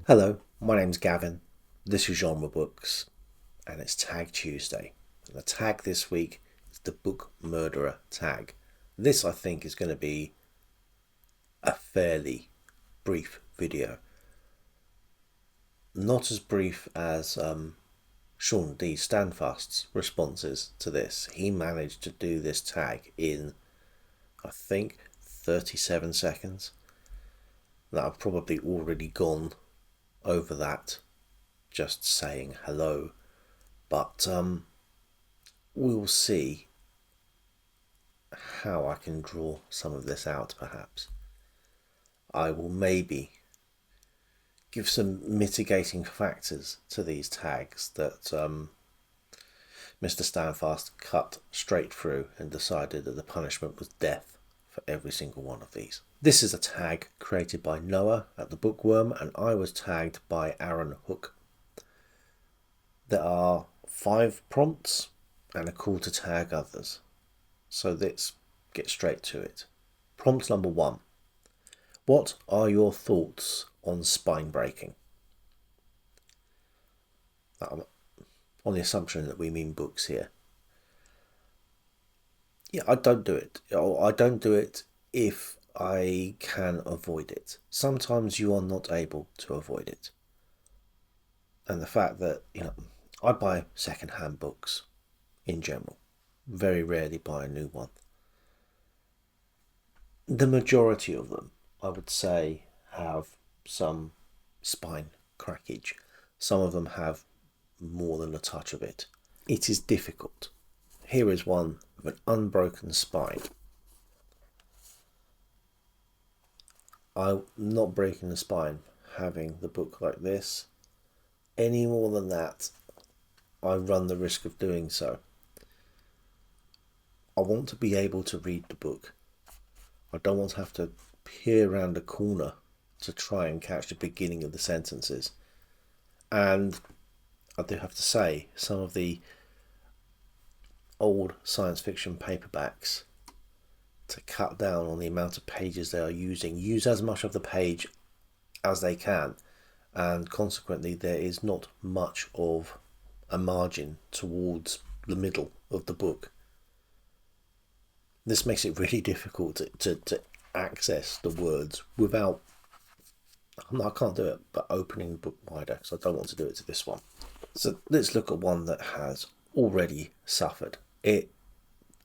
Hello, my name's Gavin. This is Genre Books, and it's Tag Tuesday. And the tag this week is the Book Murderer tag. This, I think, is going to be a fairly brief video. Not as brief as Sean D. Standfast's responses to this. He managed to do this tag in, I think, 37 seconds. Now, I've probably already gone over that just saying hello, but we'll see how I can draw some of this out. Perhaps I will maybe give some mitigating factors to these tags that Mr. Standfast cut straight through and decided that the punishment was death for every single one of these. This is a tag created by Noah at the Bookworm, and I was tagged by Aaron Hook. There are 5 prompts and a call to tag others. So let's get straight to it. Prompt number 1. What are your thoughts on spine breaking? On the assumption that we mean books here. Yeah, I don't do it. I don't do it if I can avoid it. Sometimes you are not able to avoid it. And the fact that, I buy second-hand books in general. Very rarely buy a new one. The majority of them, I would say, have some spine crackage. Some of them have more than a touch of it. It is difficult. Here is one with an unbroken spine. I'm not breaking the spine having the book like this. Any more than that, I run the risk of doing so. I want to be able to read the book. I don't want to have to peer around a corner to try and catch the beginning of the sentences. And I do have to say, some of the old science fiction paperbacks, to cut down on the amount of pages they are using, use as much of the page as they can, and consequently there is not much of a margin towards the middle of the book. This makes it really difficult to access the words without, I can't do it, but opening the book wider, because I don't want to do it to this one. So let's look at one that has already suffered. It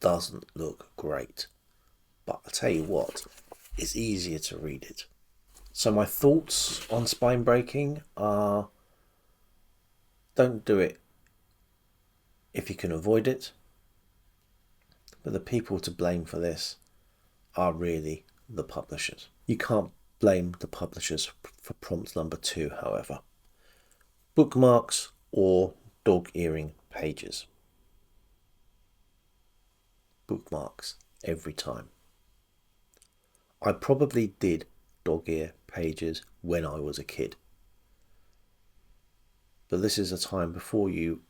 doesn't look great, but I tell you what, it's easier to read it. So my thoughts on spine breaking are, don't do it if you can avoid it. But the people to blame for this are really the publishers. You can't blame the publishers for prompt number 2, however. Bookmarks or dog-earing pages. Bookmarks every time. I probably did dog-ear pages when I was a kid. But this is a time before you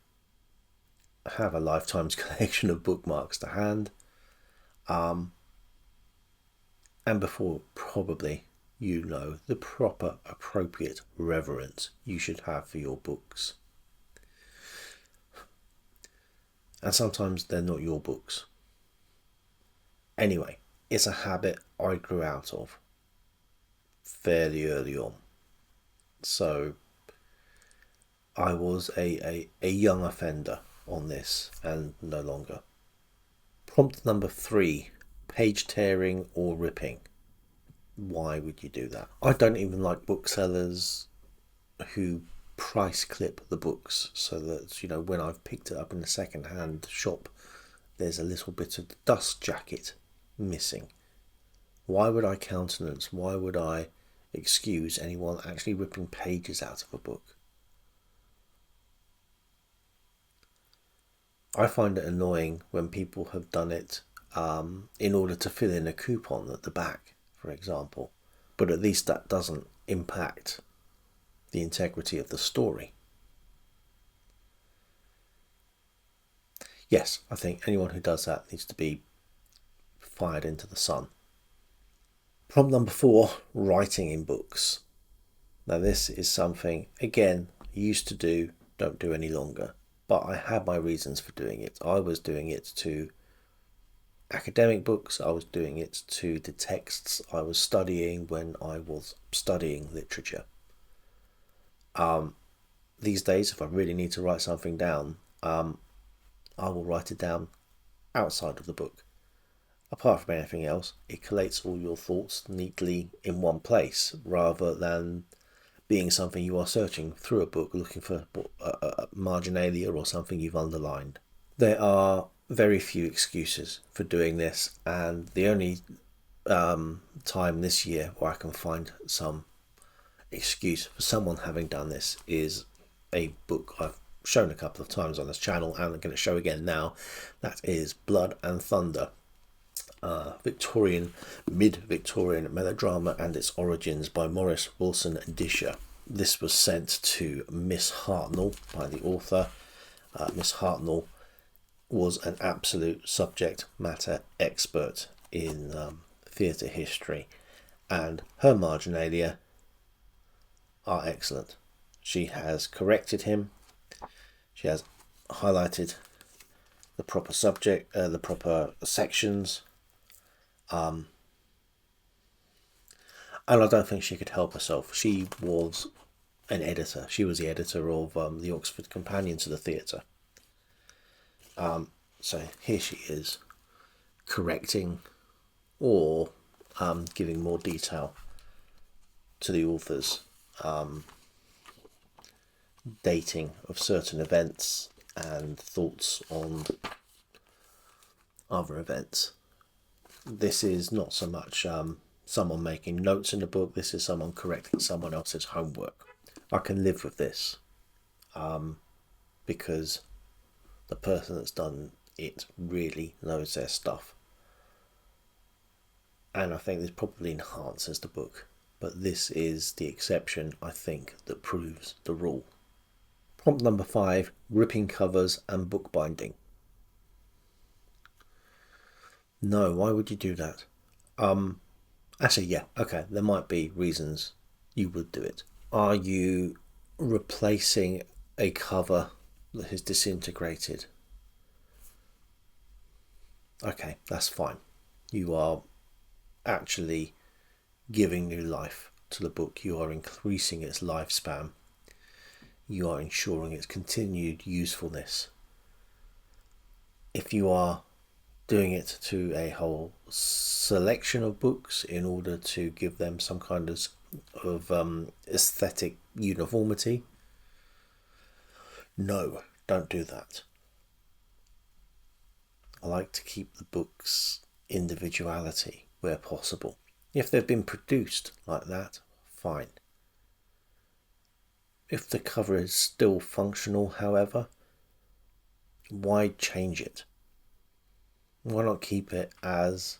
have a lifetime's collection of bookmarks to hand, and before probably you know the proper appropriate reverence you should have for your books. And sometimes they're not your books. Anyway, it's a habit I grew out of fairly early on. So I was a young offender on this and no longer. Prompt number 3, page tearing or ripping. Why would you do that? I don't even like booksellers who price clip the books so that, when I've picked it up in a second-hand shop, there's a little bit of the dust jacket missing. Why would I countenance, why would I excuse anyone actually ripping pages out of a book? I find it annoying when people have done it in order to fill in a coupon at the back, for example. But at least that doesn't impact the integrity of the story. Yes, I think anyone who does that needs to be fired into the sun. Prompt number 4, writing in books. Now this is something, again, I used to do, don't do any longer, but I had my reasons for doing it. I was doing it to academic books, I was doing it to the texts I was studying when I was studying literature. These days, if I really need to write something down, I will write it down outside of the book. Apart from anything else, it collates all your thoughts neatly in one place rather than being something you are searching through a book looking for a marginalia or something you've underlined. There are very few excuses for doing this, and the only time this year where I can find some excuse for someone having done this is a book I've shown a couple of times on this channel and I'm going to show again now. That is Blood and Thunder, Victorian, mid-Victorian melodrama and its origins by Maurice Wilson Disher. This was sent to Miss Hartnell by the author. Miss Hartnell was an absolute subject matter expert in theatre history, and her marginalia are excellent. She has corrected him. She has highlighted the proper subject, the proper sections. And I don't think she could help herself. She was an editor. She was the editor of the Oxford Companion to the Theatre. So here she is correcting or giving more detail to the author's dating of certain events and thoughts on other events. This is not so much someone making notes in the book, this is someone correcting someone else's homework. I can live with this because the person that's done it really knows their stuff. And I think this probably enhances the book, but this is the exception, I think, that proves the rule. Prompt number 5, ripping covers and bookbinding. No, why would you do that? Actually, yeah, okay, there might be reasons you would do it. Are you replacing a cover that has disintegrated? Okay, that's fine. You are actually giving new life to the book. You are increasing its lifespan. You are ensuring its continued usefulness. If you are doing it to a whole selection of books in order to give them some kind of aesthetic uniformity, no, don't do that. I like to keep the book's individuality where possible. If they've been produced like that, fine. If the cover is still functional, however, why change it? Why not keep it as,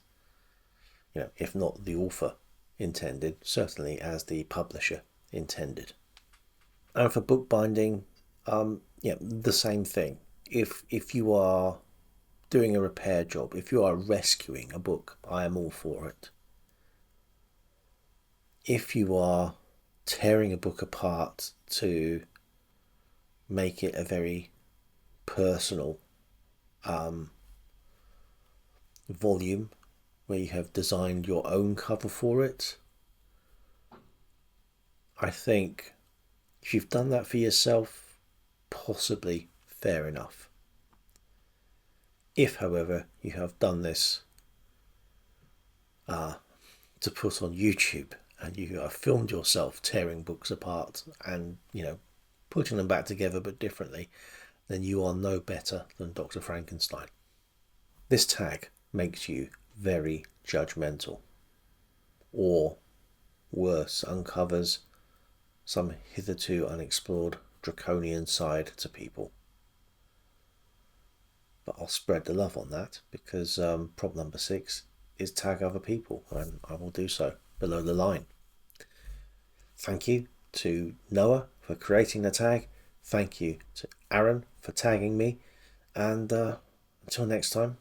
if not the author intended, certainly as the publisher intended? And for bookbinding, the same thing. If you are doing a repair job, if you are rescuing a book, I am all for it. If you are tearing a book apart to make it a very personal volume where you have designed your own cover for it, I think if you've done that for yourself, possibly fair enough. If, however, you have done this to put on YouTube and you have filmed yourself tearing books apart and, putting them back together but differently, then you are no better than Dr. Frankenstein. This tag makes you very judgmental, or worse, uncovers some hitherto unexplored draconian side to people. But I'll spread the love on that because prompt number 6 is tag other people, and I will do so below the line. Thank you to Noah for creating the tag. Thank you to Aaron for tagging me, and until next time,